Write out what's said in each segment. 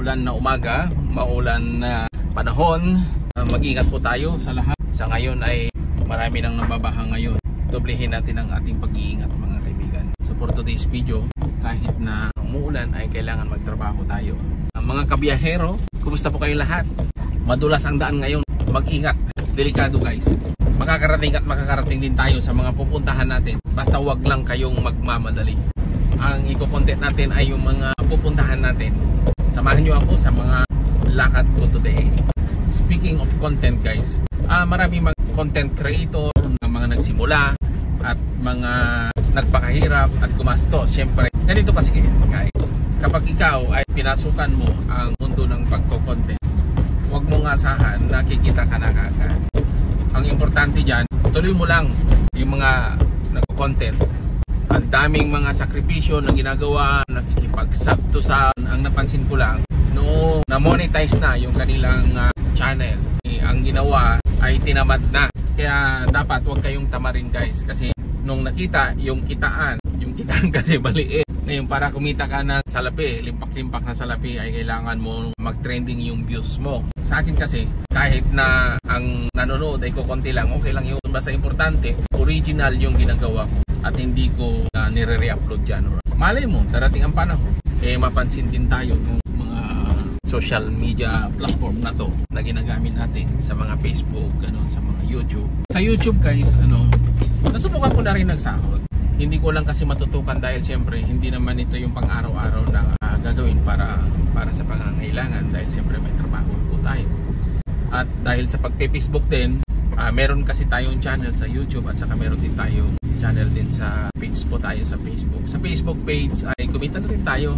maulan na umaga, maulan na panahon. Mag-ingat po tayo sa lahat. Sa ngayon ay marami nang nababaha ngayon. Doblehin natin ang ating pag-iingat mga kaibigan. So for today's video, kahit na umuulan ay kailangan magtrabaho tayo. Mga kabiyahero, kumusta po kayong lahat? Madulas ang daan ngayon. Mag-ingat. Delikado guys. Makakarating at makakarating din tayo sa mga pupuntahan natin. Basta wag lang kayong magmamadali. Ang iko-content natin ay yung mga pupuntahan natin. Samahan nyo ako sa mga lakad ko today. Speaking of content guys, marami mga content creator na mga nagsimula at mga nagpakahirap at gumastos. Siyempre, ganito kasi guys, kapag ikaw ay pinasukan mo ang mundo ng pagko-content, huwag mong asahan na kikita ka na kagad. Ang importante dyan, tuloy mo lang yung mga nagko-content. Ang daming mga sakripisyo na ginagawa, nakikipagsabto sa ang napansin ko lang, no, na-monetize na yung kanilang channel. Ang ginawa ay tinamad na. Kaya dapat huwag kayong tamarin guys. Kasi nung nakita yung kitaan kasi maliit. Ngayon para kumita ka ng salapi, limpak-limpak na salapi, ay kailangan mo mag-trending yung views mo. Sa akin kasi, kahit na ang nanonood ay kukunti lang, okay lang yun. Basta importante, original yung ginagawa ko. At hindi ko nire-re-upload dyan. Malay mo, darating ang panahon. Mapansin din tayo ng mga social media platform na to na ginagamit natin sa mga Facebook, ganun, sa mga YouTube. Sa YouTube guys, nasubukan ko na rin nagsahod. Hindi ko lang kasi matutukan dahil siyempre hindi naman ito yung pang-araw-araw na gagawin para sa pangangailangan dahil siyempre may trabaho po tayo. At dahil sa pagpe-Facebook din, meron kasi tayong channel sa YouTube at saka meron din tayong channel din sa page po tayo sa Facebook. Sa Facebook page ay kumita na rin tayo.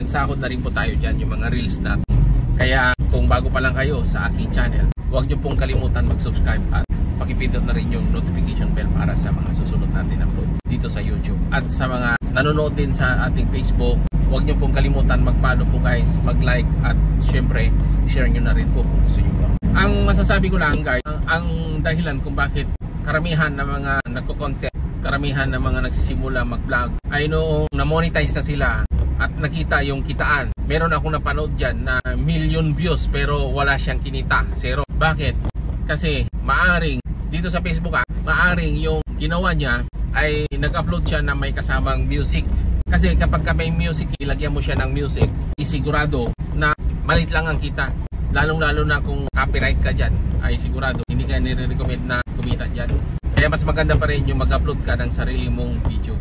Nagsahod na rin po tayo dyan yung mga reels natin. Kaya kung bago pa lang kayo sa aking channel, huwag nyo pong kalimutan mag-subscribe at pakipindot na rin yung notification bell para sa mga susunod natin upload dito sa YouTube. At sa mga nanonood din sa ating Facebook, huwag nyo pong kalimutan mag-follow po guys, mag-like at syempre share nyo na rin po kung gusto nyo. Ang masasabi ko lang guys, ang dahilan kung bakit karamihan ng mga nagko-content, karamihan ng mga nagsisimula mag-vlog ay noong na-monetize na sila at nakita yung kitaan. Meron akong napanood dyan na million views pero wala siyang kinita, zero. Bakit? Kasi maaring dito sa Facebook maaring yung ginawa niya ay nag-upload siya na may kasamang music. Kasi kapag ka may music, ilagyan mo siya ng music, isigurado na malit lang ang kita. Lalong-lalo na kung copyright ka dyan, ay sigurado hindi ka nire-recommend na kumita dyan. Kaya mas maganda pa rin yung mag-upload ka ng sarili mong video.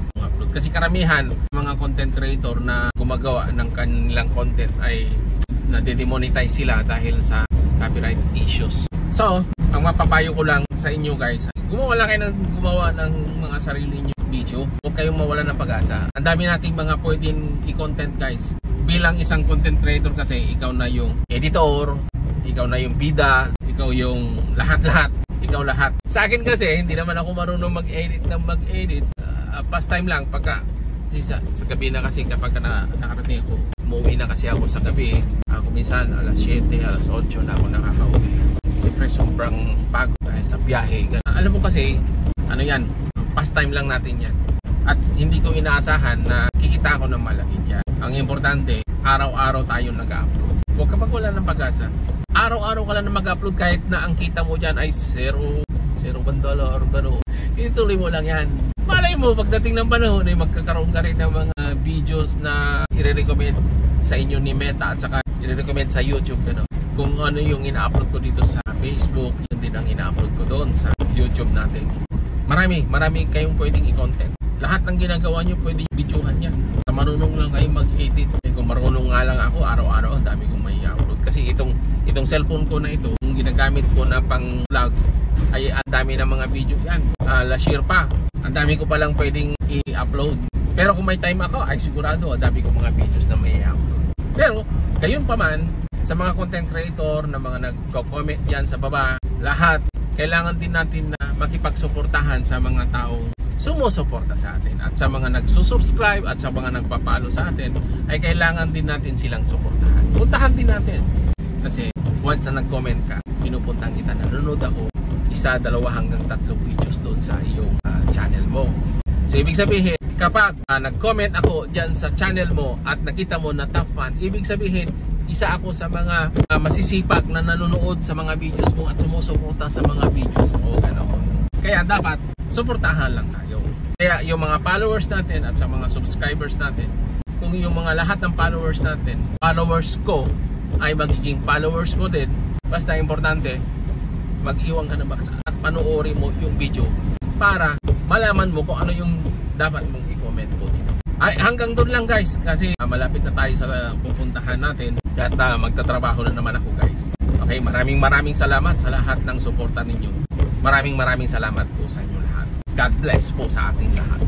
Kasi karamihan mga content creator na gumagawa ng kanilang content ay nade-demonetize sila dahil sa copyright issues. So, ang mapapayo ko lang sa inyo guys, gumawa ng mga sarili nyo video. Huwag kayong mawala ng pag-asa. Ang dami nating mga pwedeng i-content guys. Bilang isang content creator kasi, ikaw na yung editor, ikaw na yung bida, ikaw yung lahat-lahat, ikaw lahat. Sa akin kasi, hindi naman ako marunong mag-edit. Pastime lang pagka sa gabi na kasi kapag nakarating ako, umuwi na kasi ako sa gabi. Ako minsan alas 7, alas 8 na ako nakaka-uwi. Siyempre sobrang pagod dahil sa biyahe. Alam mo kasi, yan, pastime lang natin yan. At hindi ko inaasahan na kikita ako ng malaki yan. Ang importante, araw-araw tayo nag-upload. Huwag ka magwala ng pag-asa. Araw-araw ka lang na mag-upload kahit na ang kita mo dyan ay $0 or gano'n. Ituloy mo lang yan. Malay mo, pagdating ng panahon ay magkakaroon ka rin ng mga videos na i-recommend sa inyo ni Meta at saka i-recommend sa YouTube. Kung ano yung ina-upload ko dito sa Facebook, yun din ang ina-upload ko doon sa YouTube natin. Marami kayong pwedeng i-content. Lahat ng ginagawa nyo pwedeng videohan yan. Marunong lang kayong mag-edit. Kung marunong nga lang ako, araw-araw ang dami kong may upload. Kasi itong cellphone ko na ito, yung ginagamit ko na pang vlog, ay ang dami ng mga video yan. Last year pa, ang dami ko palang pwedeng i-upload. Pero kung may time ako, ay sigurado ang dami ko mga videos na may i-upload. Pero, gayon pa man, sa mga content creator na mga nagko-comment yan sa baba, lahat, kailangan din natin na makipagsuportahan sa mga taong sumusuporta sa atin. At sa mga nagsusubscribe at sa mga nagpapalo sa atin, ay kailangan din natin silang suportahan. Puntahan din natin. Kasi once na nag-comment ka, pinupuntahan kita, nanonood ako, 1, 2 hanggang 3 videos doon sa iyong channel mo. So ibig sabihin, kapag nag-comment ako dyan sa channel mo at nakita mo na top fan, ibig sabihin Isa ako sa mga masisipag na nanonood sa mga videos mo at sumusuporta sa mga videos mo. Ganoon. Kaya dapat suportahan lang tayo. Kaya yung mga followers natin at sa mga subscribers natin, kung yung mga lahat ng followers natin, followers ko ay magiging followers mo din, basta importante, mag-iwan ka ng box at panoorin mo yung video para malaman mo kung ano yung dapat mong i-comment po dito. Ay, hanggang doon lang guys, kasi malapit na tayo sa pupuntahan natin at magtatrabaho na naman ako guys. Okay, maraming salamat sa lahat ng suporta ninyo. Maraming salamat po sa inyo lahat. God bless po sa ating lahat.